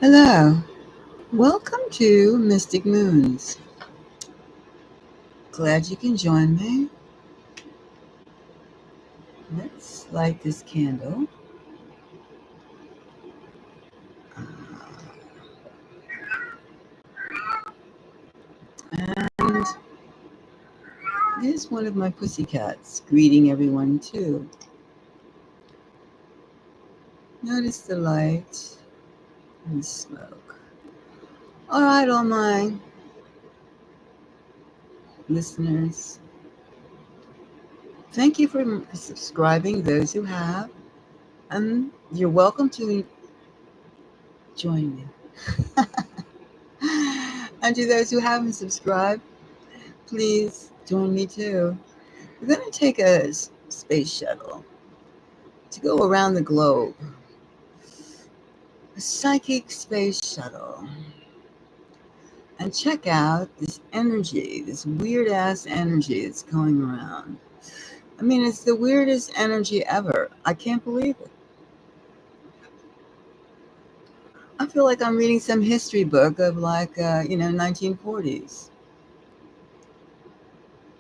Hello, welcome to Mystic Moons. Glad you can join me. Let's light this candle. Uh, and there's one of my pussycats greeting everyone too. Notice the light and smoke. All right, all my listeners. Thank you for subscribing, those who have. And you're welcome to join me. And to those who haven't subscribed, please join me too. We're going to take a space shuttle to go around the globe. A psychic space shuttle. And check out this energy, this weird ass energy that's going around. I mean, it's the weirdest energy ever. I can't believe it. I feel like I'm reading some history book of 1940s.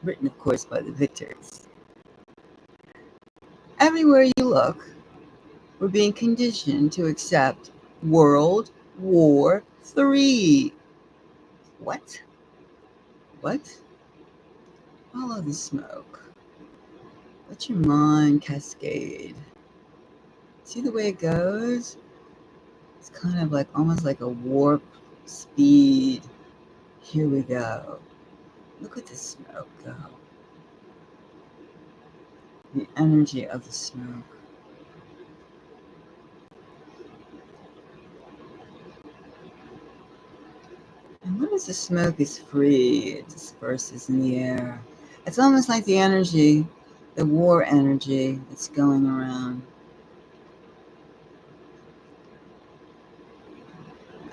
Written, of course, by the victors. Everywhere you look, we're being conditioned to accept World War III. What? What? Follow the smoke. Let your mind cascade. See the way it goes? It's kind of like almost like a warp speed. Here we go. Look at the smoke go. The energy of the smoke. And when the smoke is free, it disperses in the air. It's almost like the energy, the war energy that's going around.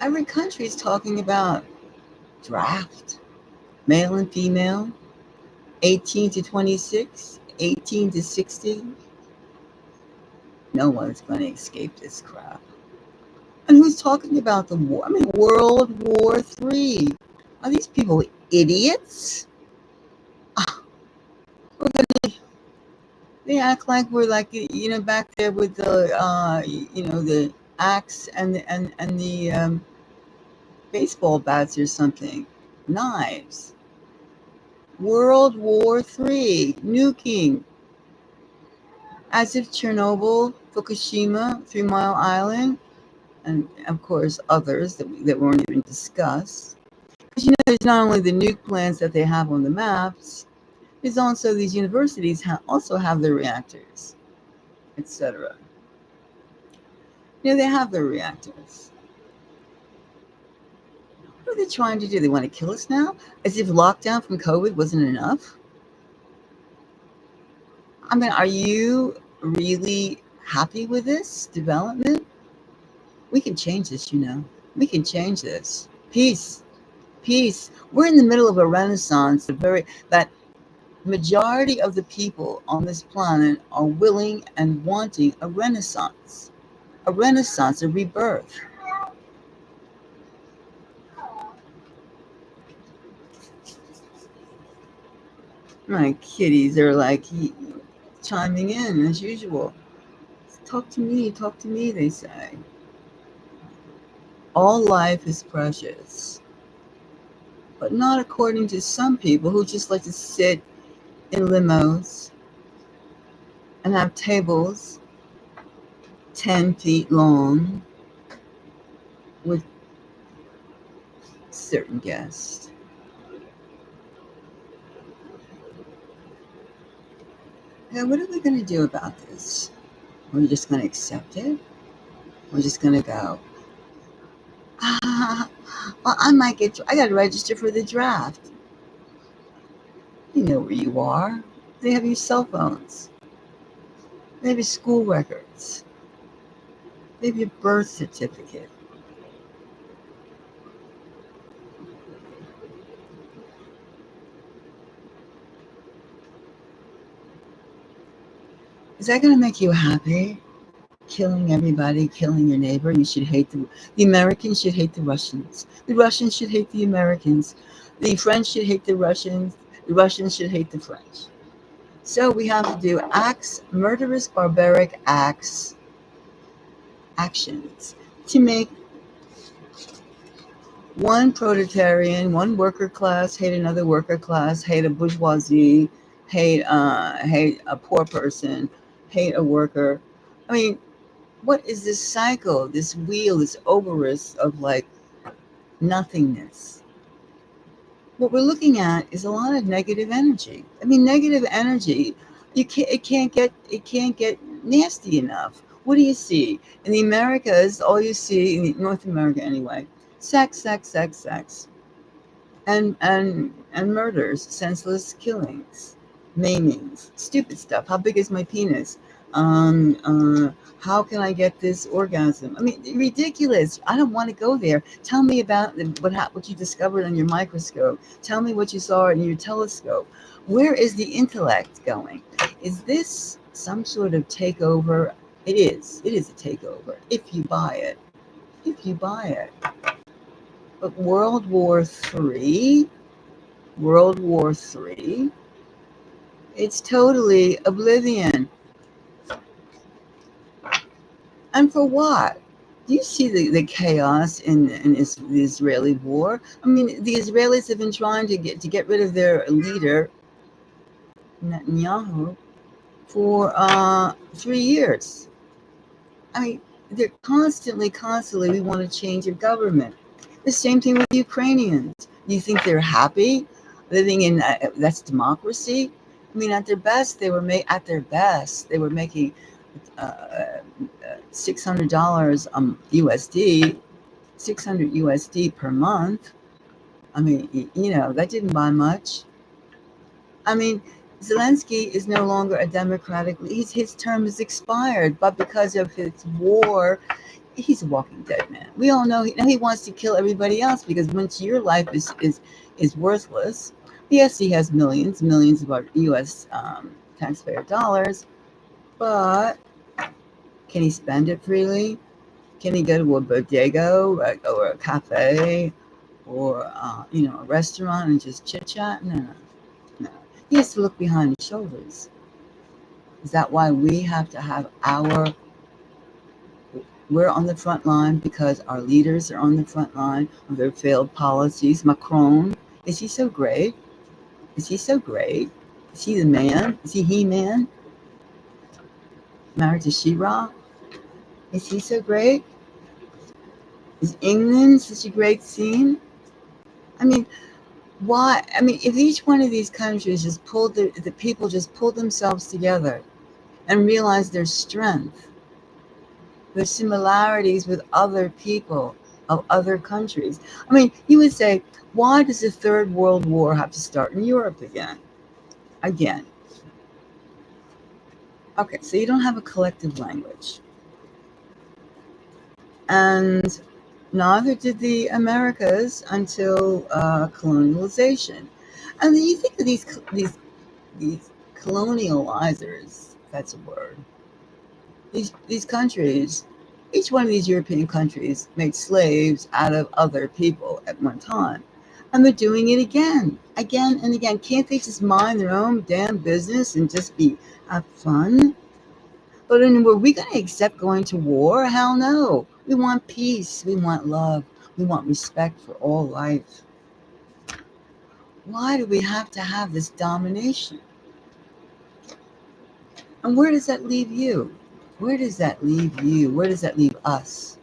Every country is talking about draft, male and female, 18 to 26, 18 to 60. No one's going to escape this crap. And who's talking about the war? I mean, World War III. Are these people idiots? We're gonna, they act like we're like, back there with the, the axe and the baseball bats or something. Knives. World War III. Nuking. As if Chernobyl, Fukushima, 3 Mile Island, and of course others that weren't even discussed. Because there's not only the nuke plants that they have on the maps, there's also these universities also have their reactors, etc. They have their reactors. What are they trying to do? They want to kill us now? As if lockdown from COVID wasn't enough? I mean, are you really happy with this development? We can change this, We can change this. Peace. Peace. We're in the middle of a renaissance, that majority of the people on this planet are willing and wanting a renaissance, a rebirth. My kitties are like chiming in as usual. Talk to me, they say. All life is precious, but not according to some people who just like to sit in limos and have tables 10 feet long with certain guests. Now, what are we going to do about this? We're just going to accept it? We're just going to go, well, I got to register for the draft. You know where you are. They have your cell phones. They have your school records. They have your birth certificate. Is that going to make you happy? killing everybody, killing your neighbor. You should hate the Americans should hate the Russians. The Russians should hate the Americans. The French should hate the Russians. The Russians should hate the French. So we have to do acts, murderous, barbaric actions to make one proletarian, one worker class hate another worker class, hate a bourgeoisie, hate a poor person, hate a worker. I mean, what is this cycle, this wheel, this Ouroboros of like nothingness? What we're looking at is a lot of negative energy. I mean, negative energy, it can't get nasty enough. What do you see in the Americas? All you see in North America, anyway, sex, sex, sex, sex, and murders, senseless killings, maimings, stupid stuff. How big is my penis? Um, uh, how can I get this orgasm? I mean, ridiculous. I don't want to go there. Tell me about what you discovered on your microscope. Tell me what you saw in your telescope. Where is the intellect going? Is this some sort of takeover? It is. It is a takeover if you buy it. If you buy it. But World War Three, it's totally oblivion. And for what? Do you see the chaos in the Israeli war? I mean, the Israelis have been trying to get rid of their leader, Netanyahu, for 3 years. I mean, they're constantly, we want to change your government. The same thing with the Ukrainians. Do you think they're happy living in that's democracy? I mean, at their best, they were making $600 USD, 600 USD per month. I mean, that didn't buy much. I mean, Zelensky is no longer a democratic. His term is expired, but because of his war, he's a walking dead man. We all know he wants to kill everybody else because once your life is worthless, yes, he has millions of our U.S. Taxpayer dollars, but can he spend it freely? Can he go to a bodega or a cafe or a restaurant and just chit chat? No, no. He has to look behind his shoulders. Is that why we have to have we're on the front line because our leaders are on the front line of their failed policies? Macron, is he so great? Is he so great? Is he the man? Is he He-Man? Married to She-Ra? Is he so great? Is England such a great scene? I mean, why? I mean, if each one of these countries just pulled the people just pulled themselves together and realized their strength, their similarities with other people of other countries. I mean, you would say, why does the Third World War have to start in Europe again? Again. Okay, so you don't have a collective language. And neither did the Americas until colonialization. And then you think of these colonializers, if that's a word, these countries, each one of these European countries made slaves out of other people at one time. And they're doing it again and again. Can't they just mind their own damn business and just have fun? But were we going to accept going to war? Hell no. We want peace. We want love. We want respect for all life. Why do we have to have this domination? And where does that leave you? Where does that leave you? Where does that leave us?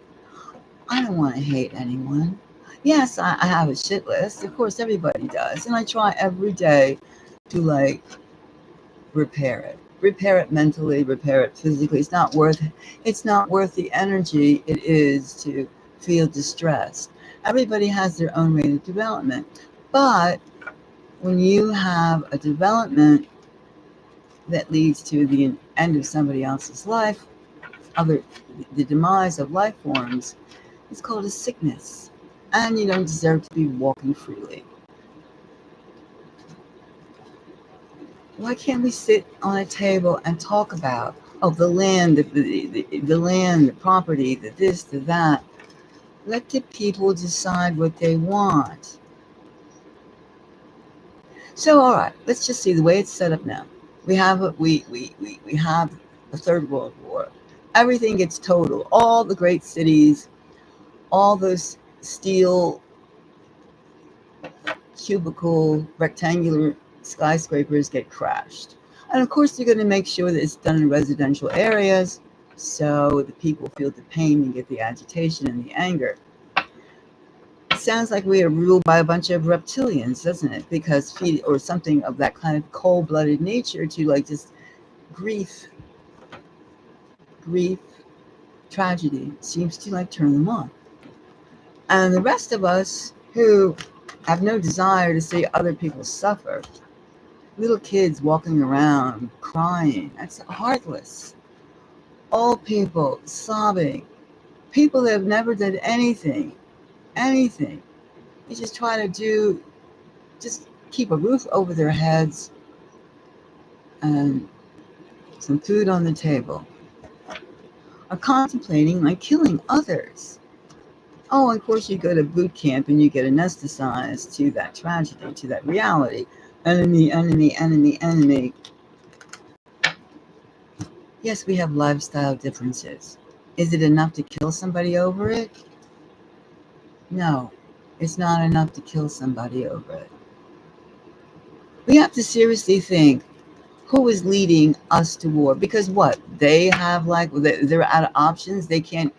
I don't want to hate anyone. Yes, I have a shit list. Of course, everybody does. And I try every day to repair it mentally, repair it physically. It's not worth the energy it is to feel distressed. Everybody has their own rate of development. But when you have a development that leads to the end of somebody else's life, the demise of life forms, it's called a sickness. And you don't deserve to be walking freely. Why can't we sit on a table and talk about Oh, the land, the land, the property, the this, the that. Let the people decide what they want. So, all right, let's just see the way it's set up now. We have the Third World War. Everything gets totaled. All the great cities, all those steel cubicle rectangular skyscrapers get crashed. And of course, they're going to make sure that it's done in residential areas so the people feel the pain and get the agitation and the anger. It sounds like we are ruled by a bunch of reptilians, doesn't it? Because or something of that kind of cold-blooded nature to like just grief, grief, tragedy seems to like turn them on. And the rest of us who have no desire to see other people suffer, little kids walking around crying, that's heartless. Old people sobbing, people that have never done anything. They just try to just keep a roof over their heads and some food on the table, are contemplating like killing others. Oh, of course, you go to boot camp and you get anesthetized to that tragedy, to that reality. Enemy, enemy, enemy, enemy. Yes, we have lifestyle differences. Is it enough to kill somebody over it? No, it's not enough to kill somebody over it. We have to seriously think, who is leading us to war? Because what? They have like, they're out of options. They can't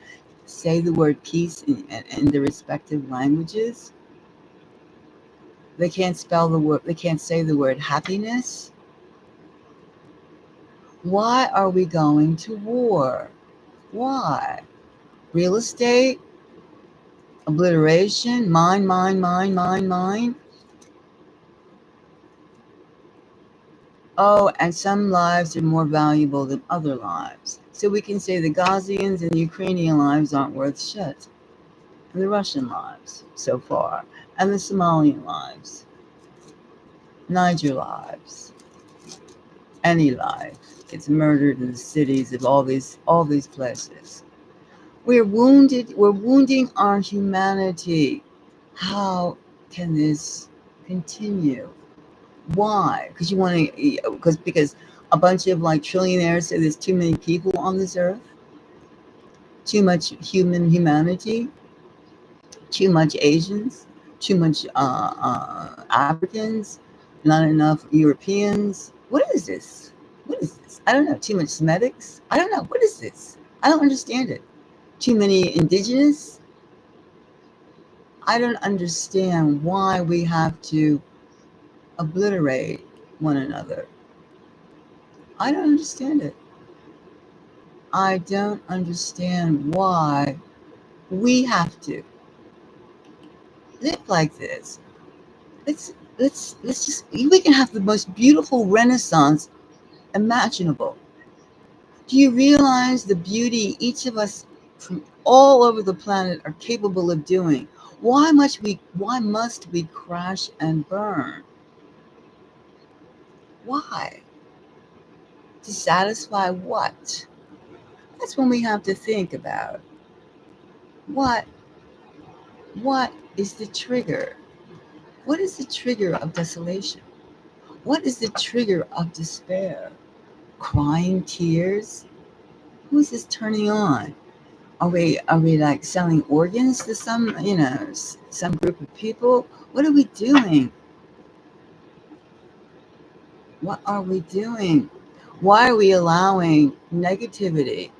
say the word peace in their respective languages. They can't spell the word, they can't say the word happiness. Why are we going to war? Why? Real estate, obliteration, mine, mine, mine, mine, mine. Oh, and some lives are more valuable than other lives. So we can say the Gazians and the Ukrainian lives aren't worth shit. And the Russian lives so far. And the Somalian lives. Niger lives. Any life gets murdered in the cities of all these places. We're wounded, we're wounding our humanity. How can this continue? Why? Because you want to, because a bunch of like trillionaires say there's too many people on this earth, too much humanity, too much Asians, too much Africans, not enough Europeans. What is this? What is this? I don't know. Too much Semitics? I don't know. What is this? I don't understand it. Too many indigenous? I don't understand why we have to obliterate one another. I don't understand it. I don't understand why we have to live like this. Let's just, we can have the most beautiful renaissance imaginable. Do you realize the beauty each of us from all over the planet are capable of doing? Why must we crash and burn? Why? To satisfy what? That's when we have to think about what is the trigger? What is the trigger of desolation? What is the trigger of despair? Crying tears? Who is this turning on? Are we like selling organs to some, some group of people? What are we doing? What are we doing? Why are we allowing negativity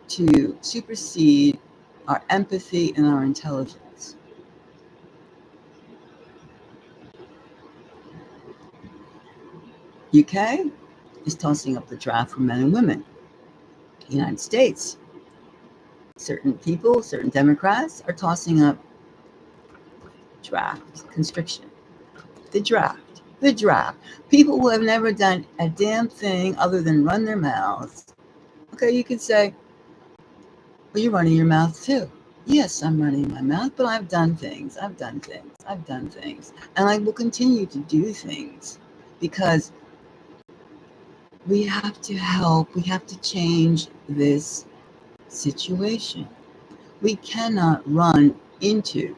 to supersede our empathy and our intelligence? UK is tossing up the draft for men and women. The United States, certain people, certain Democrats are tossing up draft constriction. The draft. People who have never done a damn thing other than run their mouths. Okay, you could say, well, you're running your mouth too. Yes, I'm running my mouth, but I've done things. And I will continue to do things because We have to help. We have to change this situation. We cannot run into,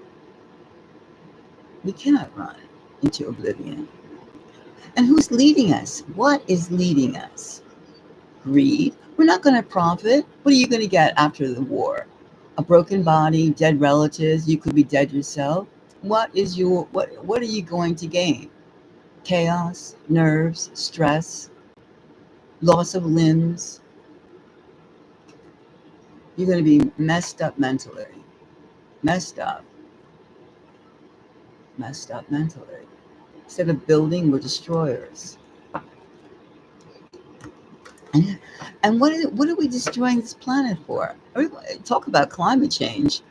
we cannot run into oblivion. And who's leading us? What is leading us? Greed. We're not going to profit. What are you going to get after the war? A broken body, dead relatives. You could be dead yourself. What are you going to gain? Chaos, nerves, stress, loss of limbs. You're going to be messed up mentally. Messed up. Messed up mentally. Instead of building, we're destroyers. And, what are we destroying this planet for? Talk about climate change.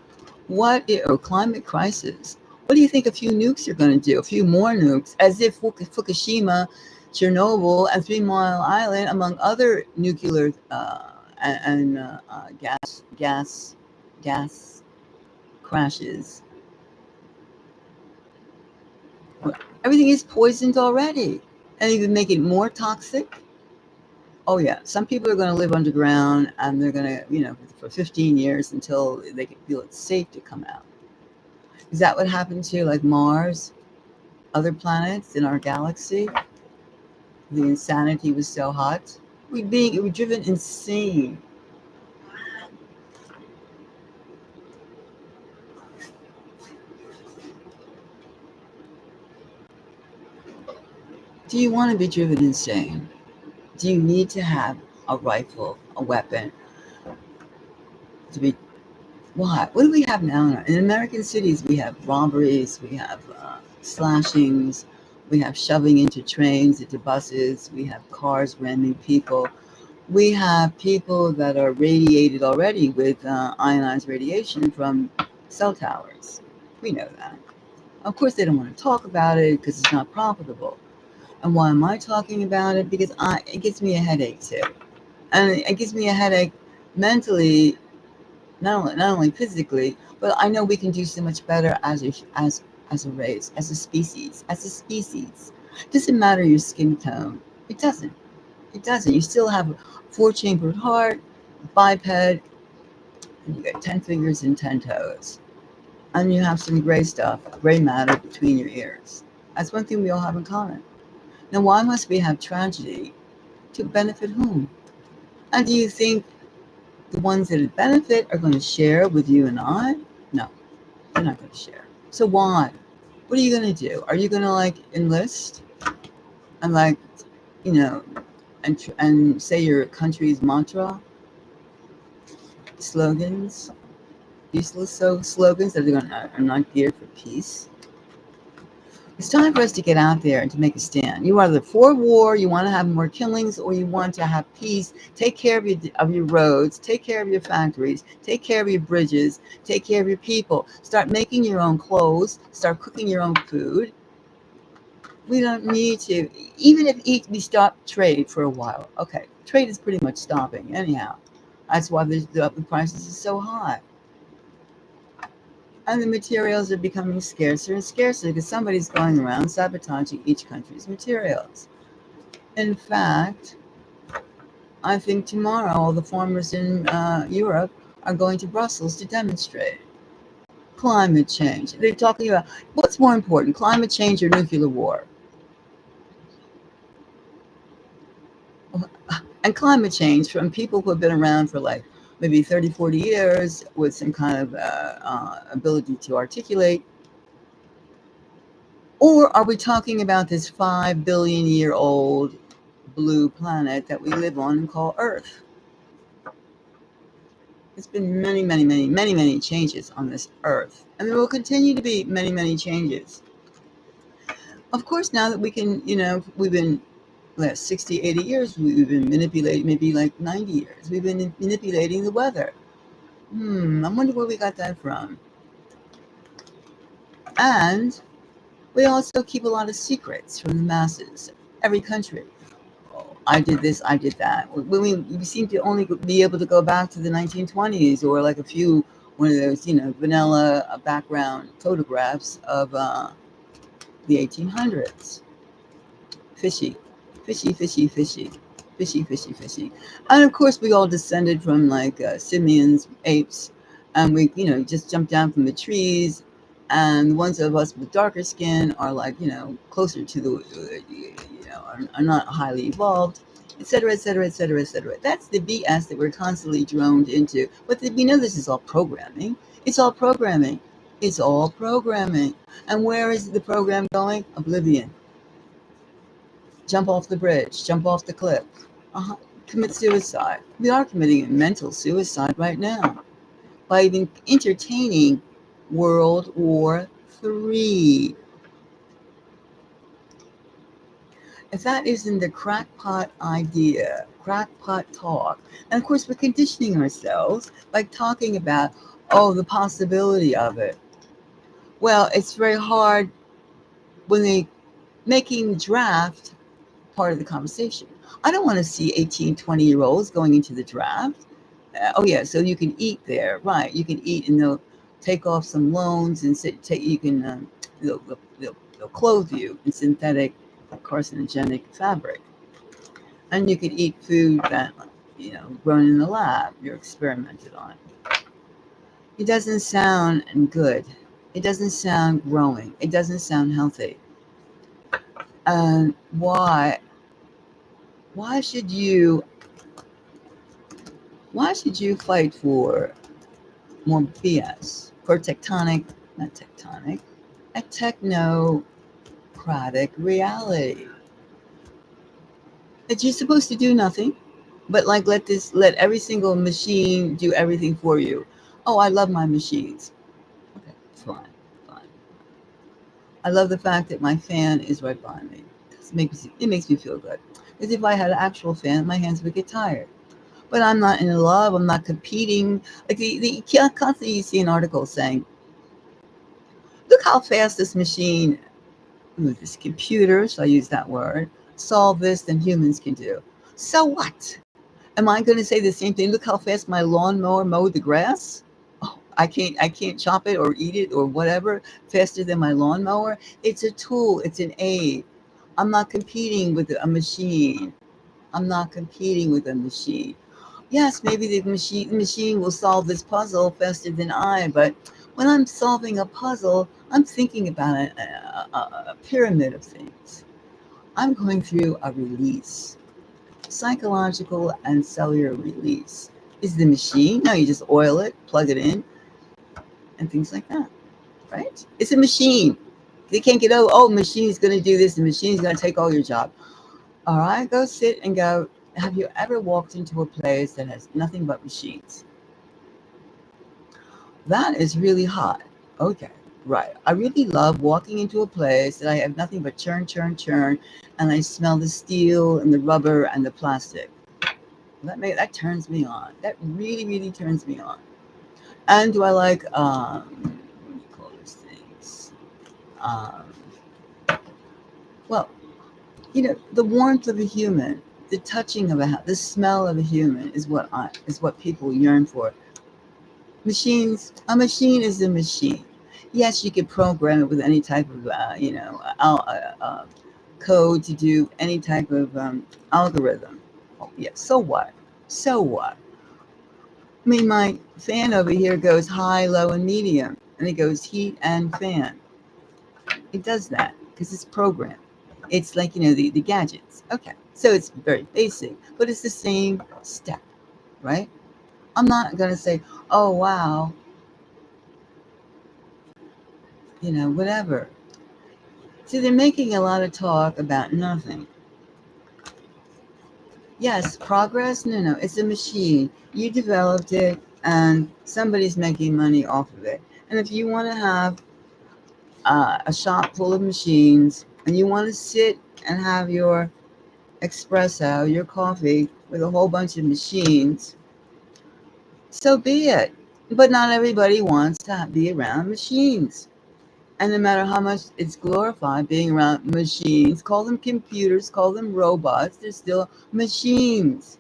Or climate crisis? What do you think a few nukes are going to do? A few more nukes, as if Fukushima, Chernobyl, and 3 Mile Island, among other nuclear and gas crashes, everything is poisoned already, and even make it more toxic. Oh yeah, some people are going to live underground, and they're going to, for 15 years until they can feel it's safe to come out. Is that what happened to like Mars, other planets in our galaxy? The insanity was so hot. We're driven insane. Do you want to be driven insane? Do you need to have a rifle, a weapon to be? Why? What do we have now? In American cities, we have robberies, we have slashings, we have shoving into trains, into buses, we have cars ramming people. We have people that are radiated already with ionized radiation from cell towers. We know that. Of course, they don't want to talk about it because it's not profitable. And why am I talking about it? Because it gives me a headache too, and it gives me a headache mentally, not only physically, but I know we can do so much better as a race, as a species, It doesn't matter your skin tone. It doesn't. It doesn't. You still have a four-chambered heart, biped, and you got 10 fingers and 10 toes. And you have some gray matter between your ears. That's one thing we all have in common. Now, why must we have tragedy? To benefit whom? And do you think the ones that benefit are going to share with you and I? No, they're not going to share. So why? What are you going to do? Are you going to like enlist and like, you know, and say your country's mantra, slogans, useless slogans that are not geared for peace? It's time for us to get out there and to make a stand. You are either for war, you want to have more killings, or you want to have peace. Take care of your roads, take care of your factories, take care of your bridges, take care of your people. Start making your own clothes, start cooking your own food. We don't need to, even if we stop trade for a while. Okay, trade is pretty much stopping anyhow. That's why the prices are so high. And the materials are becoming scarcer and scarcer because somebody's going around sabotaging each country's materials. In fact, I think tomorrow all the farmers in Europe are going to Brussels to demonstrate. Climate change. They're talking about what's more important, climate change or nuclear war? And climate change from people who have been around for like maybe 30, 40 years with some kind of ability to articulate. Or are we talking about this 5 billion-year-old blue planet that we live on and call Earth? There's been many, many, many, many, many changes on this Earth. And there will continue to be many, many changes. Of course, now that we can, we've been, last 60, 80 years, we've been manipulating, maybe like 90 years, we've been manipulating the weather. I wonder where we got that from. And we also keep a lot of secrets from the masses, every country. I did this, I did that. We seem to only be able to go back to the 1920s or like one of those, vanilla background photographs of the 1800s. Fishy, fishy, fishy, fishy. Fishy, fishy, fishy. And of course, we all descended from like simians, apes, and we, just jumped down from the trees. And the ones of us with darker skin are like, closer to the, are not highly evolved, etc., etc., etc., etc. That's the BS that we're constantly droned into. But we know this is all programming. It's all programming. It's all programming. And where is the program going? Oblivion. Jump off the bridge, jump off the cliff, commit suicide. We are committing mental suicide right now by even entertaining World War III. If that isn't the crackpot idea, crackpot talk, and of course we're conditioning ourselves by talking about, the possibility of it. Well, it's very hard when they making draft part of the conversation. I don't want to see 18, 20-year-olds going into the draft. Oh yeah, so you can eat there, right? You can eat, and they'll take off some loans and you can they'll clothe you in synthetic carcinogenic fabric, and you can eat food that grown in the lab you're experimented on. It doesn't sound good. It doesn't sound growing. It doesn't sound healthy. And why should you fight for more BS, for a technocratic reality that you're supposed to do nothing, but like let every single machine do everything for you. Oh, I love my machines. Okay, fine. I love the fact that my fan is right behind me. It makes me feel good. Because if I had an actual fan, my hands would get tired. But I'm not in love. I'm not competing. Like constantly you see an article saying, look how fast this machine, this computer, so I use that word, solve this than humans can do. So what? Am I going to say the same thing? Look how fast my lawnmower mowed the grass. Oh, I can't chop it or eat it or whatever faster than my lawnmower. It's a tool. It's an aid. I'm not competing with a machine. Yes, maybe the machine will solve this puzzle faster than I, but when I'm solving a puzzle, I'm thinking about a pyramid of things. I'm going through a release, psychological and cellular release. Is the machine? No, you just oil it, plug it in, and things like that, right? It's a machine. They can't get, machine's going to do this, the machine's going to take all your job. All right, go sit and go. Have you ever walked into a place that has nothing but machines? That is really hot. Okay, right. I really love walking into a place that I have nothing but churn, and I smell the steel and the rubber and the plastic. That turns me on. That really, really turns me on. And do I like what do you call those things? Um, well, the warmth of a human, the touching of the smell of a human is what people yearn for. Machines, a machine is a machine. Yes, you could program it with any type of, code to do any type of algorithm. Oh, yeah, so what? So what? I mean, my fan over here goes high, low, and medium, and it goes heat and fan. It does that because it's programmed. It's like, the gadgets. Okay, so it's very basic, but it's the same step, right? I'm not going to say, oh, wow, whatever. See, they're making a lot of talk about nothing. Yes, progress? No, it's a machine. You developed it, and somebody's making money off of it. And if you want to have a shop full of machines, and you want to sit and have your espresso, your coffee, with a whole bunch of machines, so be it. But not everybody wants to be around machines. And no matter how much it's glorified being around machines, call them computers, call them robots, they're still machines.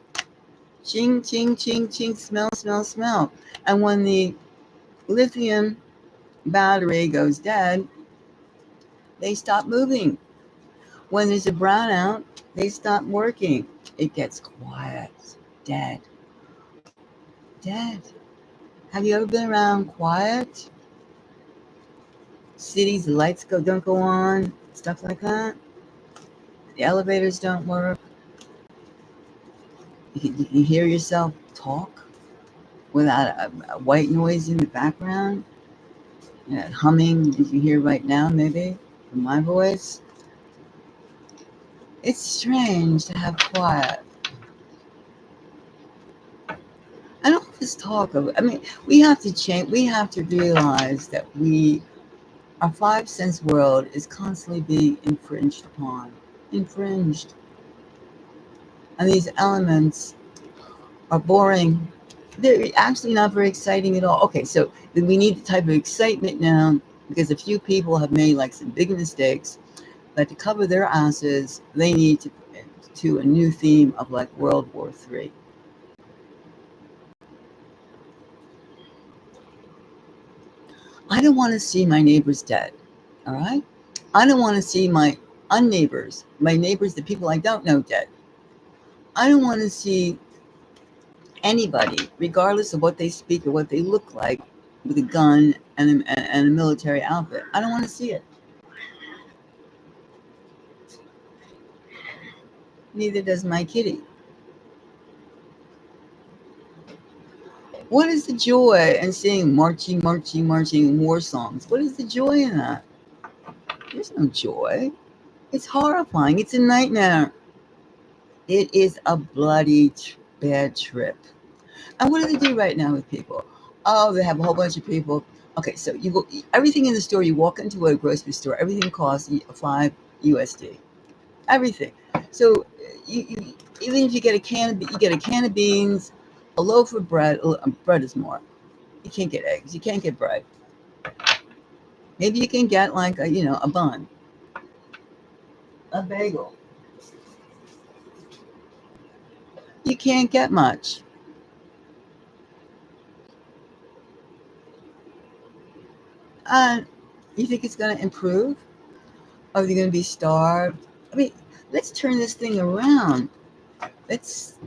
Ching, ching, ching, ching, smell, smell, smell. And when the lithium battery goes dead, they stop moving. When there's a brownout, they stop working. it gets quiet, dead, dead. Have you ever been around quiet? Cities, the lights don't go on, stuff like that. The elevators don't work. You can hear yourself talk without a white noise in the background. That humming you can hear right now, maybe from my voice. It's strange to have quiet. I don't always talk of. I mean, we have to change. We have to realize that our five sense world is constantly being infringed upon, infringed, and these elements are boring. They're actually not very exciting at all. Okay, so then we need the type of excitement now because a few people have made like some big mistakes. That to cover their asses, they need to a new theme of like World War III. I don't want to see my neighbors dead. All right. I don't want to see my unneighbors, my neighbors, the people I don't know, dead. I don't want to see anybody, regardless of what they speak or what they look like, with a gun and a military outfit. I don't want to see it. Neither does my kitty. What is the joy in seeing marching, marching, marching war songs? What is the joy in that? There's no joy. It's horrifying. It's a nightmare. It is a bloody bad trip. And what do they do right now with people? Oh, they have a whole bunch of people. Okay, so you go everything in the store. You walk into a grocery store. Everything costs $5 USD. Everything. So you even if you get you get a can of beans, a loaf of bread. Bread is more. You can't get eggs. You can't get bread. Maybe you can get like a bun, a bagel. You can't get much. And you think it's going to improve? Are they going to be starved? I mean, let's turn this thing around. Let's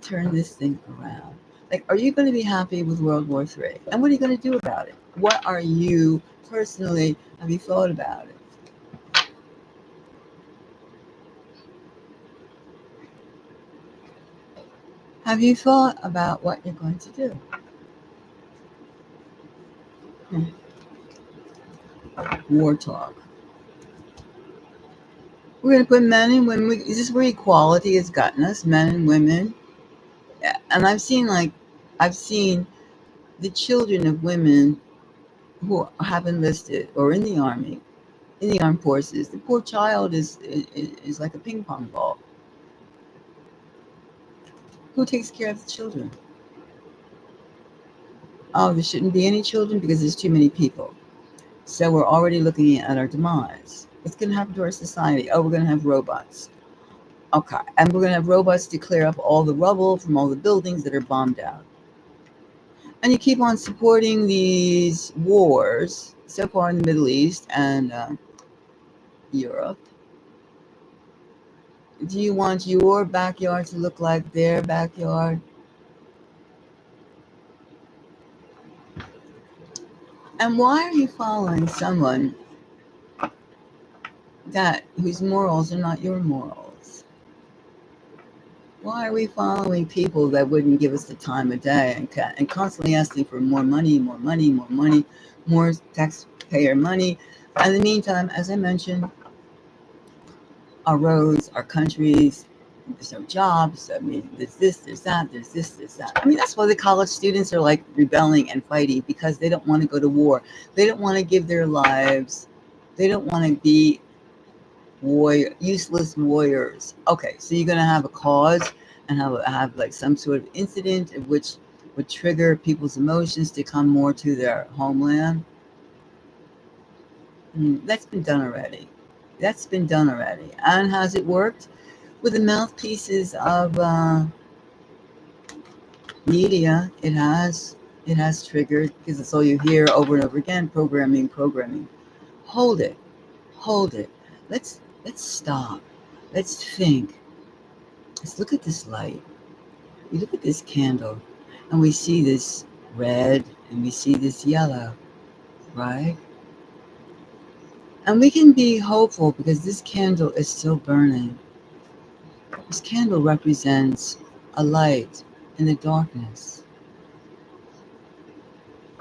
turn this thing around. Like, are you going to be happy with World War III? And what are you going to do about it? What are you personally? Have you thought about it? Have you thought about what you're going to do? Hmm. War talk. We're going to put men and women. Is this where equality has gotten us? Men and women. Yeah, and I've seen the children of women who have enlisted or in the army, in the armed forces. The poor child is like a ping pong ball. Who takes care of the children? Oh, there shouldn't be any children because there's too many people. So we're already looking at our demise. What's going to happen to our society? Oh, we're going to have robots. Okay, and we're going to have robots to clear up all the rubble from all the buildings that are bombed out. And you keep on supporting these wars so far in the Middle East and Europe. Do you want your backyard to look like their backyard? And why are you following someone whose morals are not your morals? Why are we following people that wouldn't give us the time of day and constantly asking for more money, more money, more money, more taxpayer money? In the meantime, as I mentioned, our roads, our countries, there's no jobs. I mean, there's this, there's that, there's this, there's that. I mean, that's why the college students are like rebelling and fighting because they don't want to go to war. They don't want to give their lives. They don't want to be useless warriors. Okay, so you're going to have a cause and have like some sort of incident which would trigger people's emotions to come more to their homeland. That's been done already. That's been done already. And has it worked? With the mouthpieces of media, it has. It has triggered because it's all you hear over and over again. Programming, programming. Hold it. Hold it. Let's stop. Let's think. Let's look at this light. We look at this candle and we see this red and we see this yellow, right? And we can be hopeful because this candle is still burning. This candle represents a light in the darkness.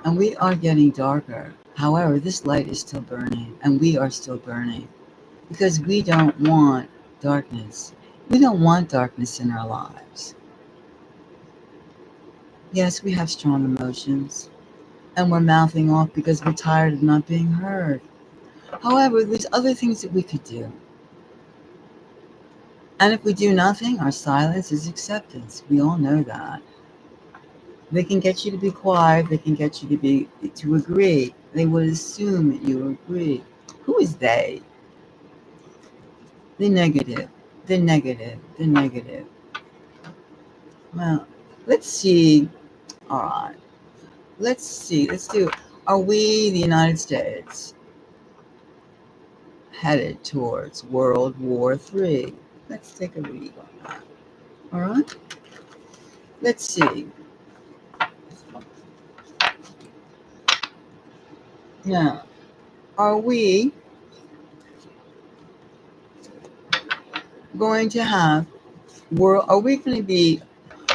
And we are getting darker. However, this light is still burning and we are still burning because we don't want darkness. We don't want darkness in our lives. Yes, we have strong emotions and we're mouthing off because we're tired of not being heard. However, there's other things that we could do. And if we do nothing, our silence is acceptance. We all know that. They can get you to be quiet. They can get you to agree. They would assume that you agree. Who is they? The negative. The negative. The negative. Well, let's see. All right. Let's see. Let's do. Are we, the United States, headed towards World War III? Let's take a read on that. All right. Let's see. Now, are we going to have world? Are we going to be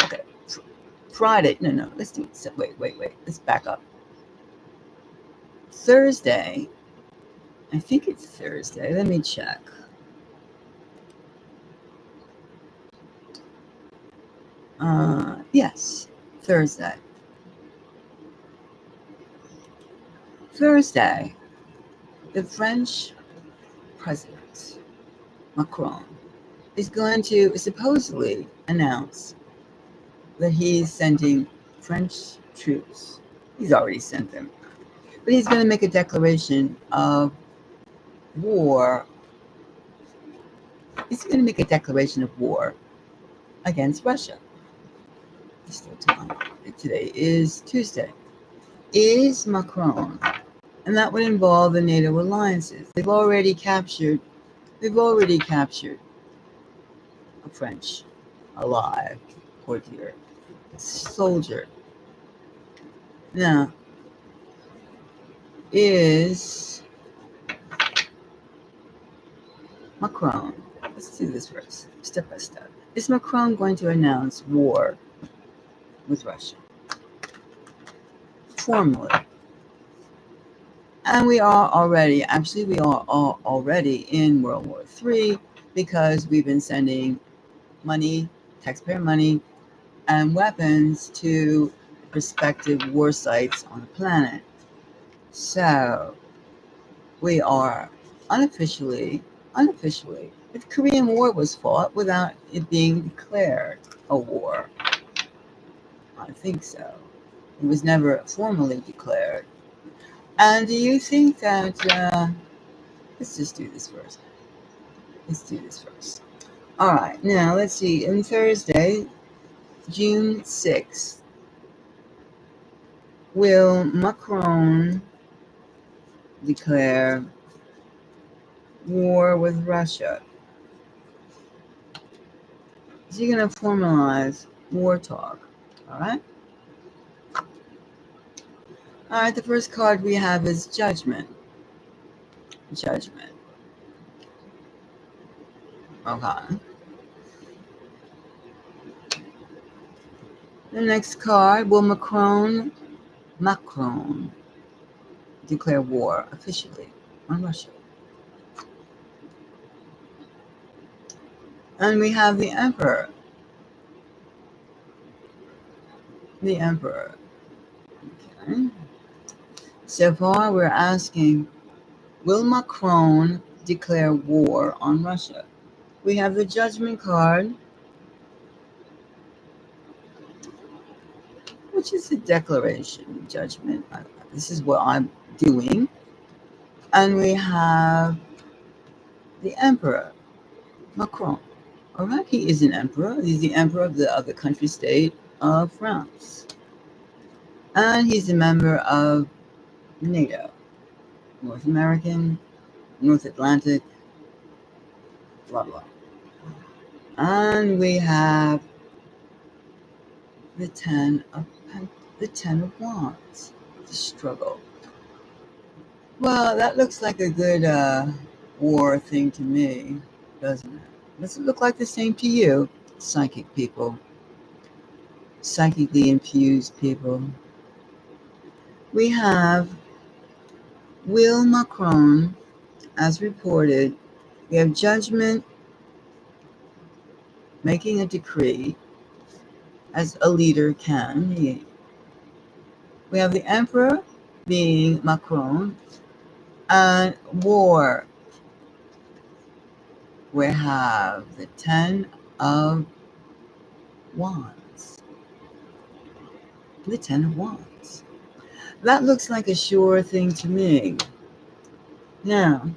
okay? Friday? No. Let's do it. Wait. Let's back up. Thursday. I think it's Thursday. Let me check. Yes, Thursday. Thursday, the French president, Macron, is going to supposedly announce that he's sending French troops. He's already sent them. But he's going to make a declaration of war. He's going to make a declaration of war against Russia. There's still time. Today is Tuesday. Is Macron, and that would involve the NATO alliances. They've already captured a French alive courtier, soldier. Now, is Macron, let's do this first, step by step. Is Macron going to announce war with Russia? Formally. And we are already in World War III because we've been sending money, taxpayer money, and weapons to prospective war sites on the planet. So we are unofficially, the Korean War was fought without it being declared a war. I think so. It was never formally declared. And do you think that, let's just do this first. All right, now let's see. On Thursday, June 6th, will Macron declare war with Russia? Is he going to formalize war talk? All right. All right, the first card we have is Judgment. Judgment. Okay. The next card, will Macron declare war officially on Russia? And we have the Emperor. The Emperor. Okay. So far, we're asking, will Macron declare war on Russia? We have the Judgment card, which is a declaration, judgment. This is what I'm doing. And we have the Emperor, Macron. All right, he is an emperor. He's the emperor of the country state of France. And he's a member of NATO, North American, North Atlantic, blah, blah. And we have the the ten of wands, the struggle. Well, that looks like a good war thing to me, doesn't it? Does it look like the same to you, psychic people, psychically infused people? We have Will Macron, as reported. We have judgment, making a decree, as a leader can. We have the emperor, being Macron, and war. We have the Ten of Wands. The Ten of Wands. That looks like a sure thing to me. Now,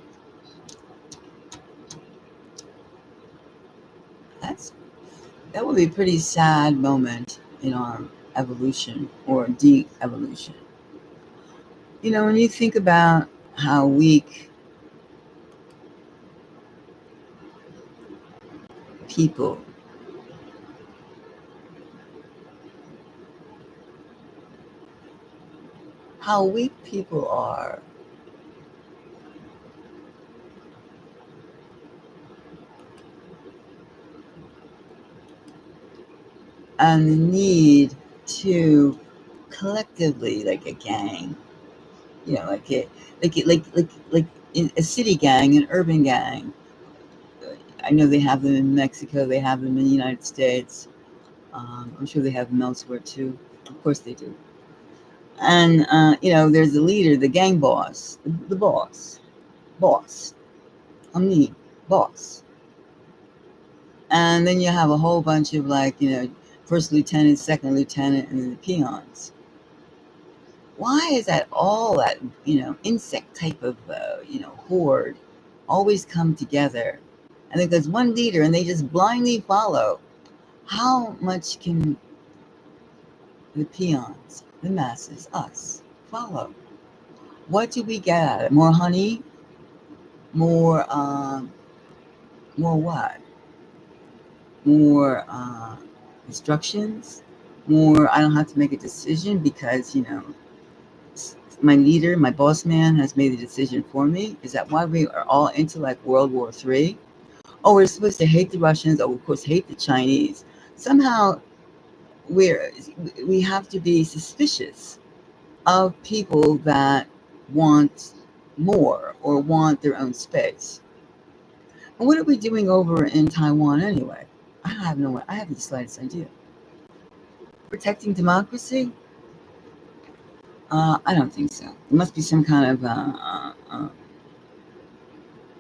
that would be a pretty sad moment in our evolution or de-evolution. When you think about how weak people, are, and the need to collectively, like a gang, like in a city gang, an urban gang. I know they have them in Mexico. They have them in the United States. I'm sure they have them elsewhere too. Of course they do. And there's the leader, the gang boss, the boss. I'm the boss. And then you have a whole bunch of first lieutenant, second lieutenant, and then the peons. Why is that all that insect type of horde always come together? And then there's one leader, and they just blindly follow. How much can the peons, the masses, us, follow? What do we get out of it? More honey? More, more what? More instructions? More, I don't have to make a decision because, my leader, my boss man has made the decision for me? Is that why we are all into like World War III? Oh, we're supposed to hate the Russians. Oh, of course, hate the Chinese. Somehow we have to be suspicious of people that want more or want their own space. And what are we doing over in Taiwan anyway? I have the slightest idea. Protecting democracy? I don't think so. There must be some kind of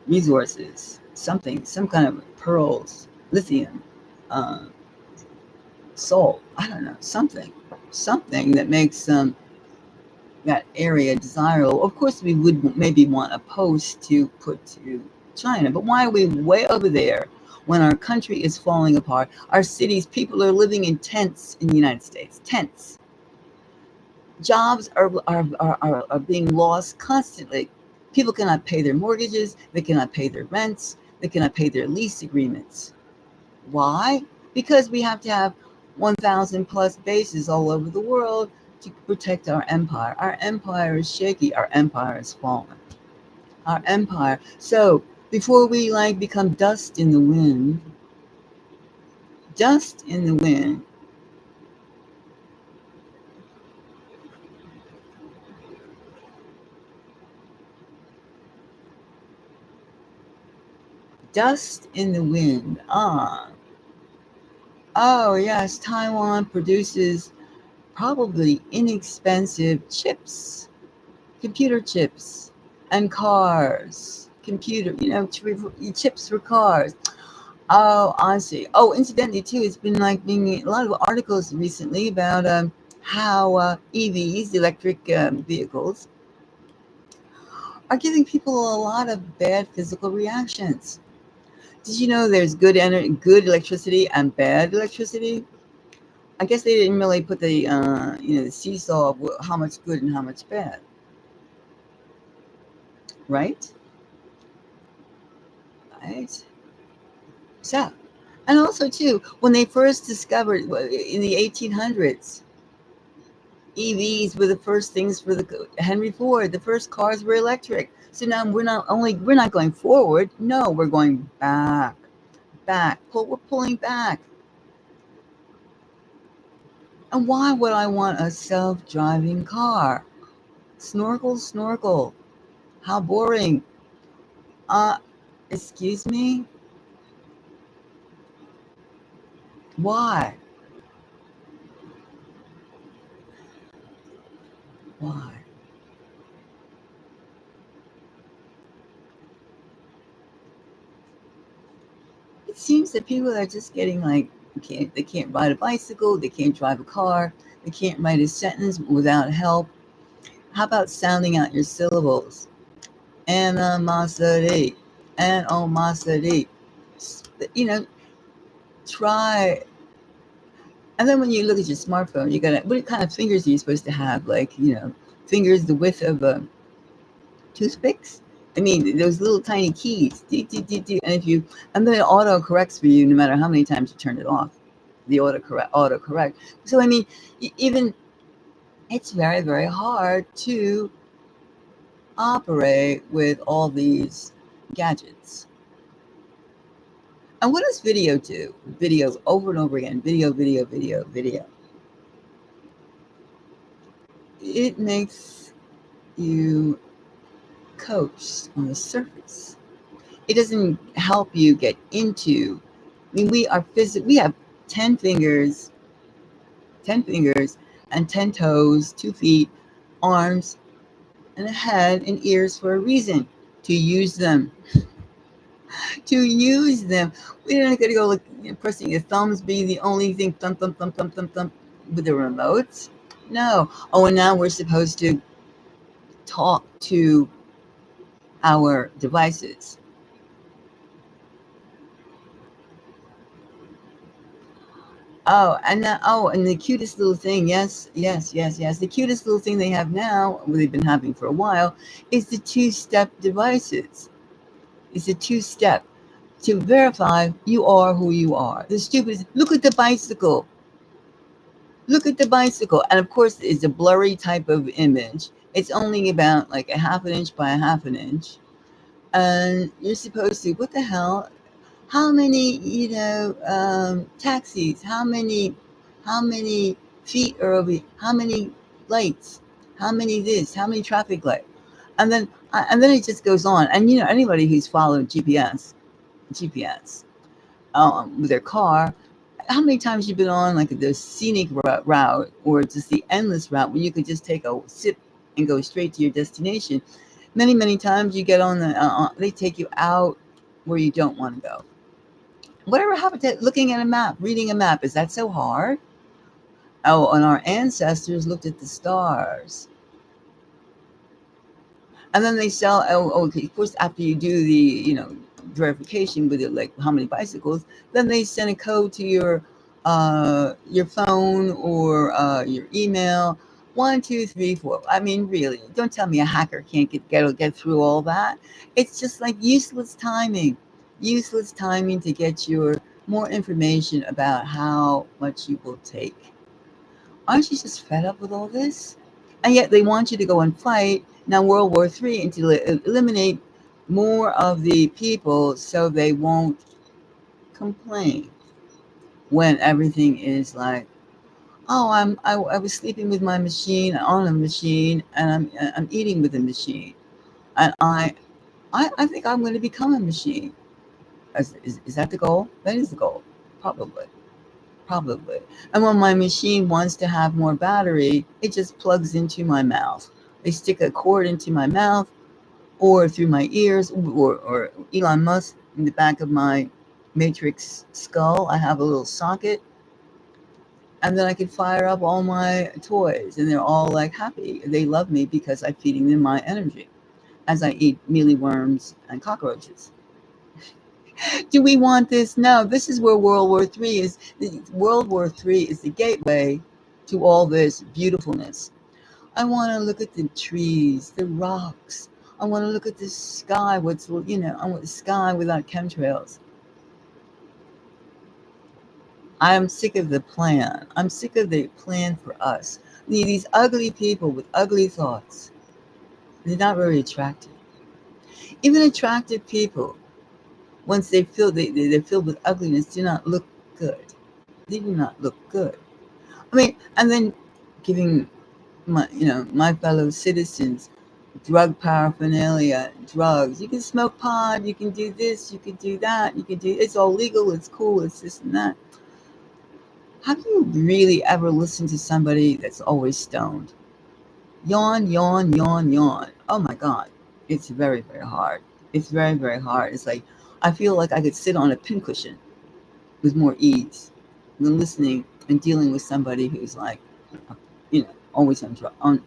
resources, something, some kind of pearls, lithium, uh, salt. I don't know, something that makes that area desirable. Of course, we would maybe want a post to put to China, but why are we way over there when our country is falling apart? Our cities, people are living in tents in the United States. Tents. Jobs are being lost constantly. People cannot pay their mortgages. They cannot pay their rents. They cannot pay their lease agreements. Why? Because we have to have 1,000 plus bases all over the world to protect our empire. Our empire is shaky. Our empire is fallen. Our empire. So before we become dust in the wind, dust in the wind, dust in the wind. Oh yes, Taiwan produces probably inexpensive chips, computer chips, and cars. Chips for cars. Oh, I see. Oh, incidentally, too, it's been being a lot of articles recently about how EVs, electric vehicles, are giving people a lot of bad physical reactions. Did you know there's good electricity and bad electricity? I guess they didn't really put the seesaw of how much good and how much bad, right? Right. So And also, too, when they first discovered in the 1800s, EVs were the first things for the Henry Ford. The first cars were electric. So now we're not going forward. No, we're going back, back. We're pulling back. And why would I want a self-driving car? Snorkel, snorkel. How boring. Uh, excuse me? Why? Why? It seems that people are just getting like, they can't ride a bicycle, they can't drive a car, they can't write a sentence without help. How about sounding out your syllables? Animosity, animosity. You know, try. And then when you look at your smartphone, you got what kind of fingers are you supposed to have? Like, fingers the width of toothpicks. I mean, those little tiny keys. And and then it auto corrects for you no matter how many times you turn it off. The auto correct. So I mean, even it's very very hard to operate with all these gadgets. And what does video do? Video over and over again. Video, video, video, video. It makes you coach on the surface. It doesn't help you get into. I mean, we have 10 fingers, 10 fingers, and 10 toes, 2 feet, arms, and a head and ears for a reason. To use them. To use them. We're not going to go like pressing your thumbs being the only thing, thump, thump, thump, thump, thump, thump, with the remotes. No. Oh, and now we're supposed to talk to our devices. And the cutest little thing, yes, yes, yes, yes. The cutest little thing they have now, well, they've been having for a while, is the two-step devices. It's a two-step to verify you are who you are. The stupid, look at the bicycle. Look at the bicycle. And of course, it's a blurry type of image. It's only about like a half an inch by a half an inch. And you're supposed to, what the hell? How many, taxis? How many feet are over? How many lights? How many this? How many traffic lights? And then it just goes on. And anybody who's followed GPS with their car, how many times you've been on like the scenic route or just the endless route when you could just take a sip and go straight to your destination? Many, many times you get on they take you out where you don't want to go. Whatever happened to looking at a map, reading a map? Is that so hard? Oh, and our ancestors looked at the stars. And then they sell, okay, of course, after you do the, verification with it, like how many bicycles, then they send a code to your phone or your email. 1, 2, 3, 4. I mean, really, don't tell me a hacker can't get through all that. It's just like useless timing to get your more information about how much you will take. Aren't you just fed up with all this? And yet they want you to go and fight now World War III and to eliminate more of the people so they won't complain when everything is like, oh, I was sleeping with my machine on a machine and I'm eating with a machine and I think I'm going to become a machine. Is that the goal? That is the goal, probably. Probably. And when my machine wants to have more battery, it just plugs into my mouth. They stick a cord into my mouth or through my ears, or Elon Musk in the back of my matrix skull. I have a little socket, and then I can fire up all my toys, and they're all like happy. They love me because I'm feeding them my energy as I eat mealy worms and cockroaches. Do we want this? No, this is where World War III is. World War III is the gateway to all this beautifulness. I want to look at the trees, the rocks. I want to look at the sky. I want the sky without chemtrails. I am sick of the plan. I'm sick of the plan for us. These ugly people with ugly thoughts, they're not very attractive. Even attractive people, once they're filled with ugliness, do not look good. They do not look good. I mean, and then giving my fellow citizens drug paraphernalia, drugs. You can smoke pot, you can do this, you can do that, you can do it's all legal, it's cool, it's this and that. How can you really ever listen to somebody that's always stoned? Yawn, yawn, yawn, yawn. Oh my God. It's very, very hard. It's very, very hard. It's like I feel like I could sit on a pincushion with more ease than listening and dealing with somebody who's like, always on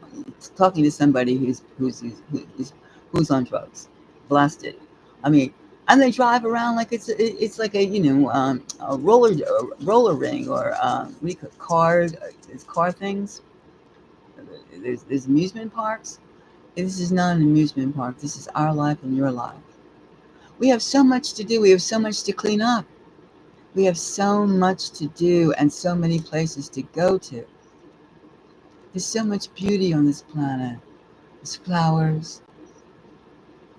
talking to somebody who's on drugs, blasted. I mean, and they drive around like it's like a roller ring or what do you call it, car things. There's amusement parks. This is not an amusement park. This is our life and your life. We have so much to do. We have so much to clean up. We have so much to do and so many places to go to. There's so much beauty on this planet. There's flowers.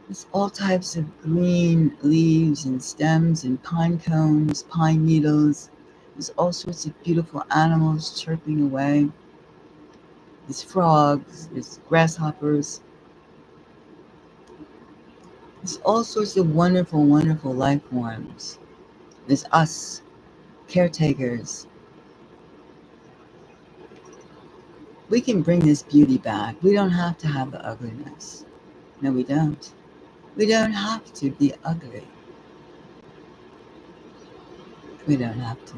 There's all types of green leaves and stems and pine cones, pine needles. There's all sorts of beautiful animals chirping away. There's frogs. There's grasshoppers. There's all sorts of wonderful, wonderful life forms. There's us, caretakers. We can bring this beauty back. We don't have to have the ugliness. No, we don't. We don't have to be ugly. We don't have to.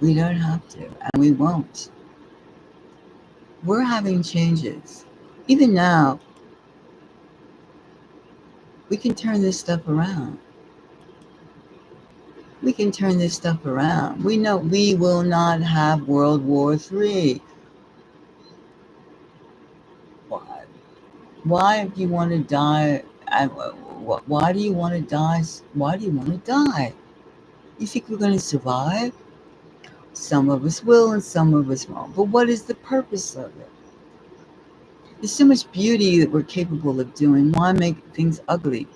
We don't have to, and we won't. We're having changes. Even now, we can turn this stuff around. We can turn this stuff around. We know we will not have World War III. Why? Why do you want to die? Why do you want to die? Why do you want to die? You think we're going to survive? Some of us will and some of us won't. But what is the purpose of it? There's so much beauty that we're capable of doing. Why make things ugly?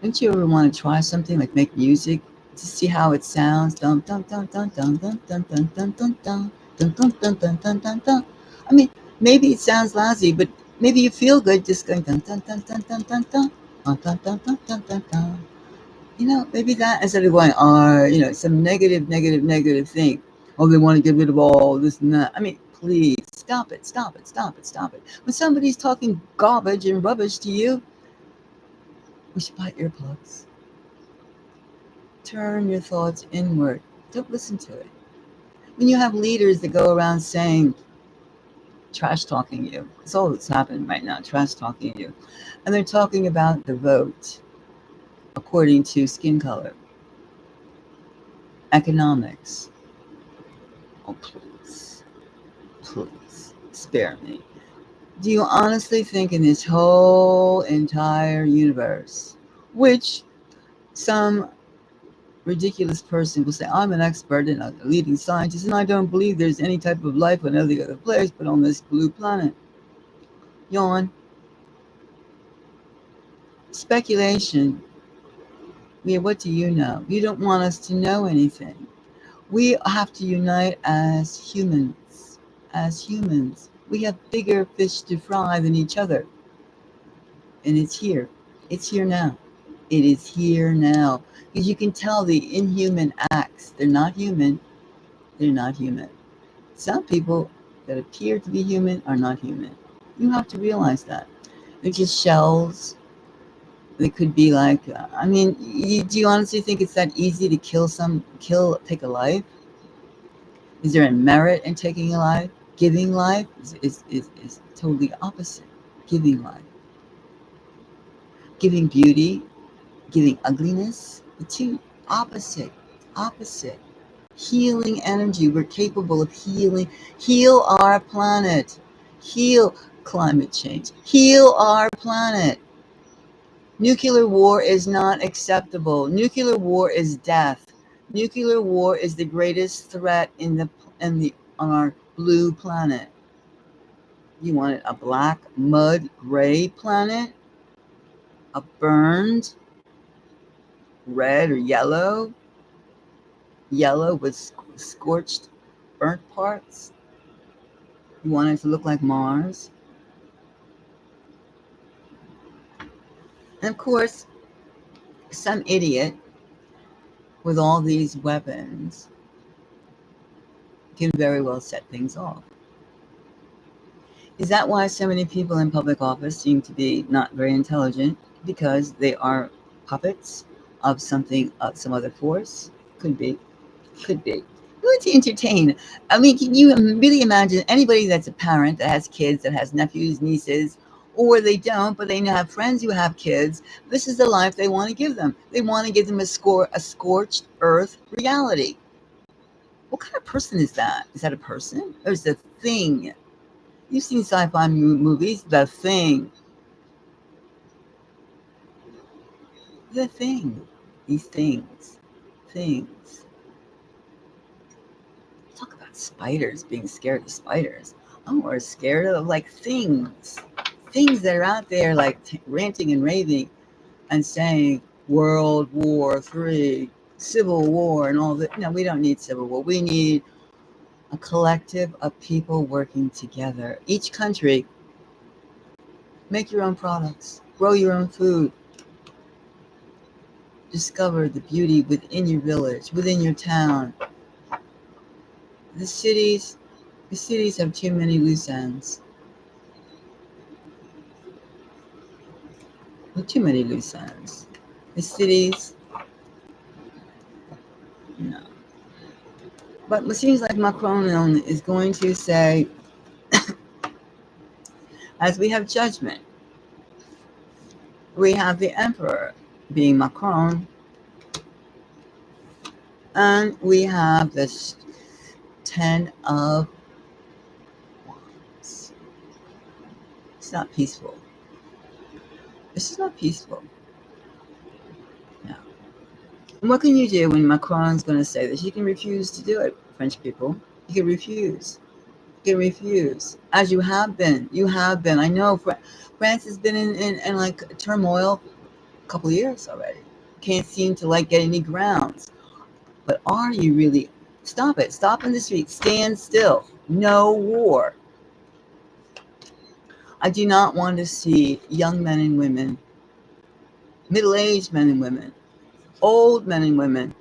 Don't you ever want to try something like make music to see how it sounds? Dun dun dun dun dun dun dun dun dun dun dun dun dun dun dun dun dun dun. I mean, maybe it sounds lousy, but maybe you feel good just going dun dun dun dun dun dun dun dun dun dun dun dun dun dun. Maybe that instead of going, some negative thing. Oh, they want to get rid of all this and that. I mean, please stop it, stop it, stop it, stop it. When somebody's talking garbage and rubbish to you, we should buy earplugs. Turn your thoughts inward. Don't listen to it. When you have leaders that go around saying, trash talking you, it's all that's happening right now, trash talking you. And they're talking about the vote according to skin color, economics. Oh, please, spare me. Do you honestly think in this whole entire universe, which some ridiculous person will say, I'm an expert and a leading scientist, and I don't believe there's any type of life on any other place but on this blue planet. Yawn. Speculation. Yeah, what do you know? You don't want us to know anything. We have to unite as humans. As humans. We have bigger fish to fry than each other. And it's here. It's here now. It is here now. Because you can tell the inhuman acts. They're not human. They're not human. Some people that appear to be human are not human. You have to realize that. They're just shells. They could be like, do you honestly think it's that easy to take a life? Is there a merit in taking a life? Giving life is totally opposite. Giving life. Giving beauty, giving ugliness, the two opposite. Healing energy. We're capable of healing. Heal our planet. Heal climate change. Heal our planet. Nuclear war is not acceptable. Nuclear war is death. Nuclear war is the greatest threat on our blue planet. You want a black, mud, gray planet? A burned red or yellow? Yellow with scorched, burnt parts? You want it to look like Mars? And of course, some idiot with all these weapons can very well set things off. Is that why so many people in public office seem to be not very intelligent? Because they are puppets of something, of some other force? Could be. Could be. We want to entertain. I mean, can you really imagine anybody that's a parent that has kids, that has nephews, nieces, or they don't, but they have friends who have kids? This is the life they want to give them. They want to give them a scorched earth reality. What kind of person is that? Is that a person or is it a thing? You've seen sci-fi movies, The Thing. The Thing. These things. Things. Talk about spiders, being scared of spiders. I'm more scared of like things. Things that are out there like ranting and raving and saying World War III, Civil War and all that. No, we don't need civil war. We need a collective of people working together. Each country, make your own products, grow your own food, discover the beauty within your village, within your town. The cities have too many loose ends. Too many loose ends. The cities, no. But it seems like Macron is going to say, as we have judgment, we have the emperor being Macron, and we have this 10 of Wands. It's not peaceful. This is not peaceful. No. And what can you do when Macron's going to say this? You can refuse to do it, French people. You can refuse. You can refuse. As you have been. You have been. I know France has been in like turmoil a couple of years already. Can't seem to like get any grounds. But are you really? Stop it. Stop in the street. Stand still. No war. I do not want to see young men and women, middle-aged men and women, old men and women,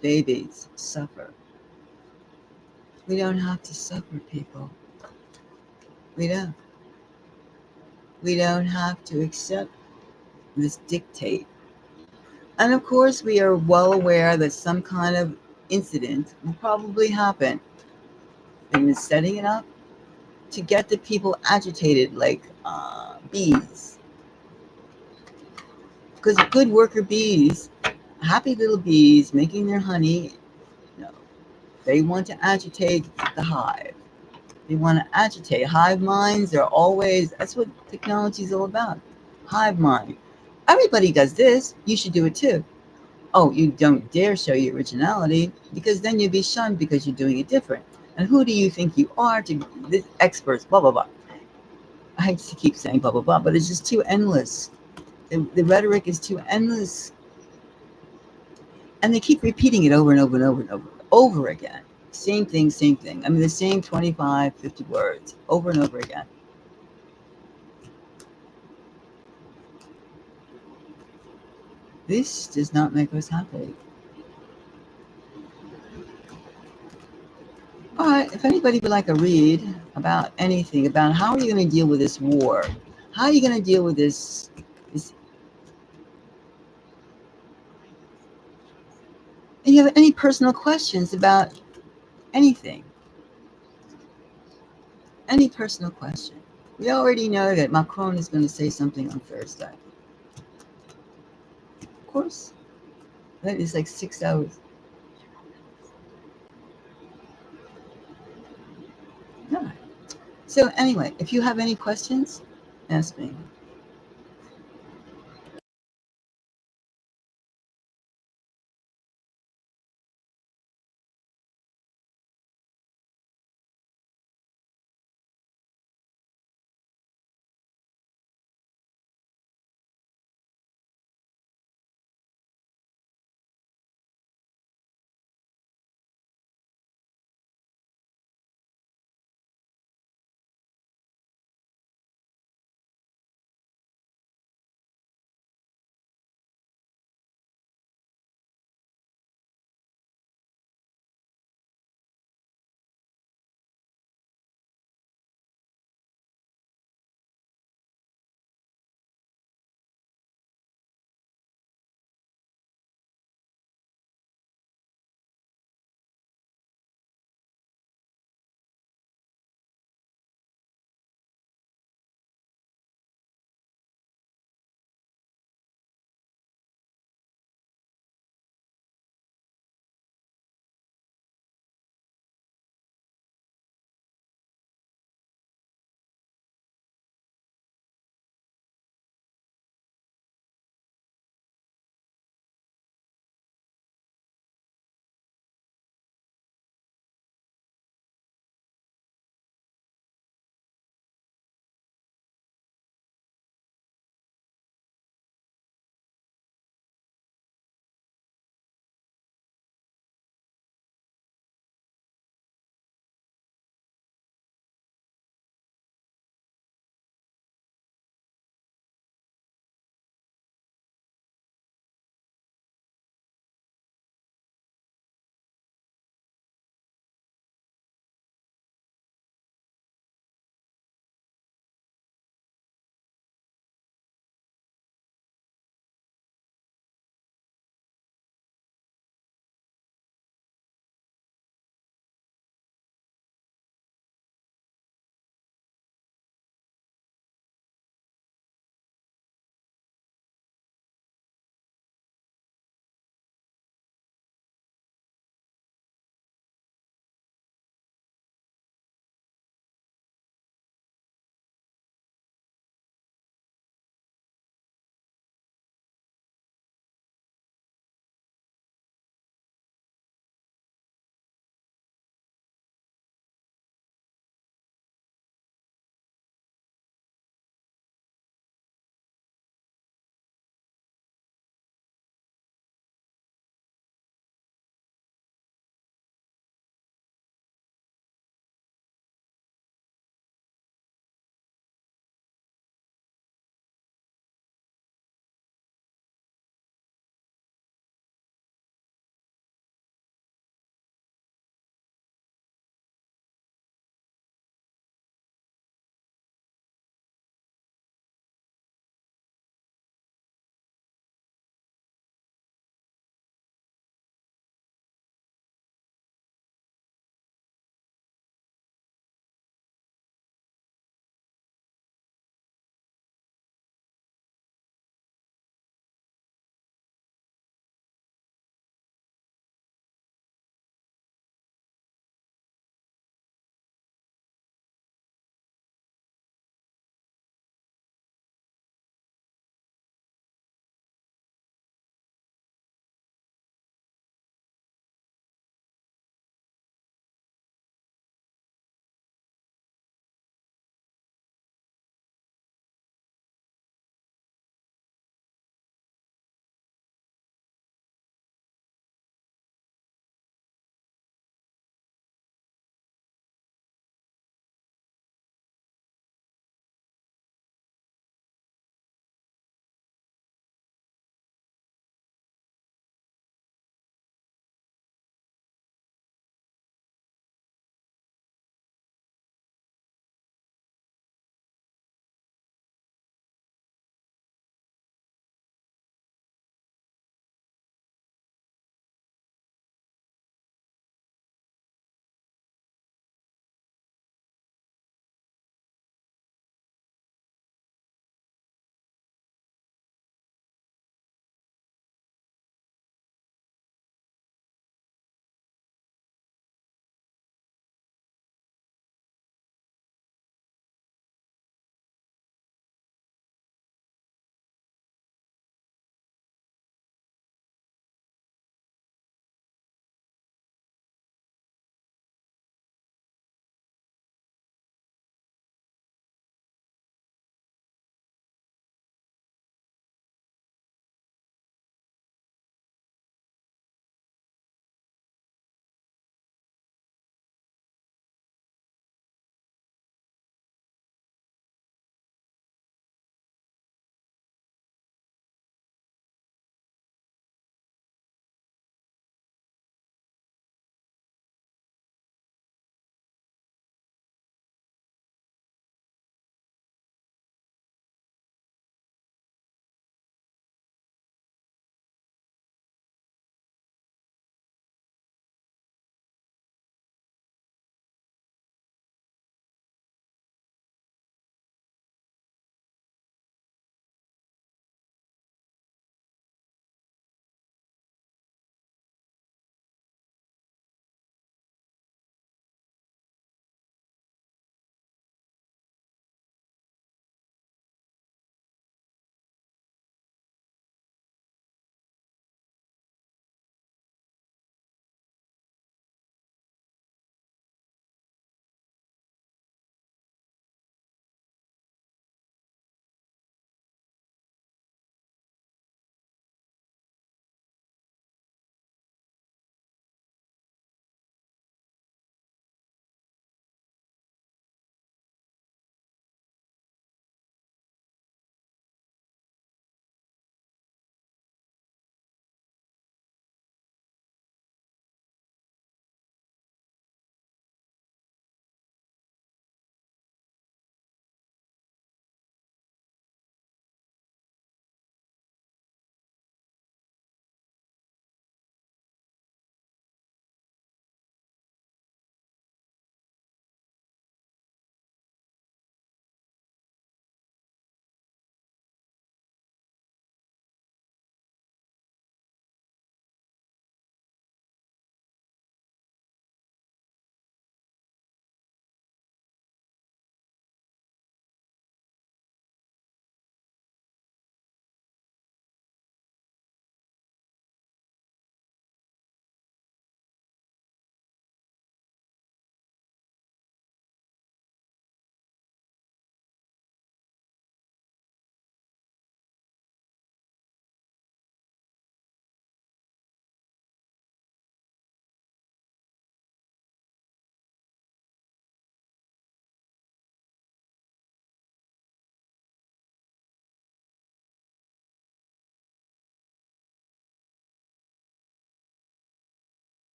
babies suffer. We don't have to suffer, people. We don't. We don't have to accept this dictate. And of course, we are well aware that some kind of incident will probably happen. They've been setting it up to get the people agitated like bees. Because good worker bees, happy little bees making their honey, no, they want to agitate the hive. They want to agitate. Hive minds are always, that's what technology is all about. Hive mind. Everybody does this. You should do it too. Oh, you don't dare show your originality because then you'll be shunned because you're doing it different. And who do you think you are to the experts, blah, blah, blah. I hate to keep saying blah, blah, blah, but it's just too endless. The rhetoric is too endless. And they keep repeating it over and over and over and over again. Same thing, same thing. I mean, the same 25, 50 words over and over again. This does not make us happy. All right, if anybody would like a read about anything, about how are you going to deal with this war? How are you going to deal with this? And you have any personal questions about anything? Any personal question? We already know that Macron is going to say something on Thursday. Of course. That is like 6 hours. No. So anyway, if you have any questions, ask me.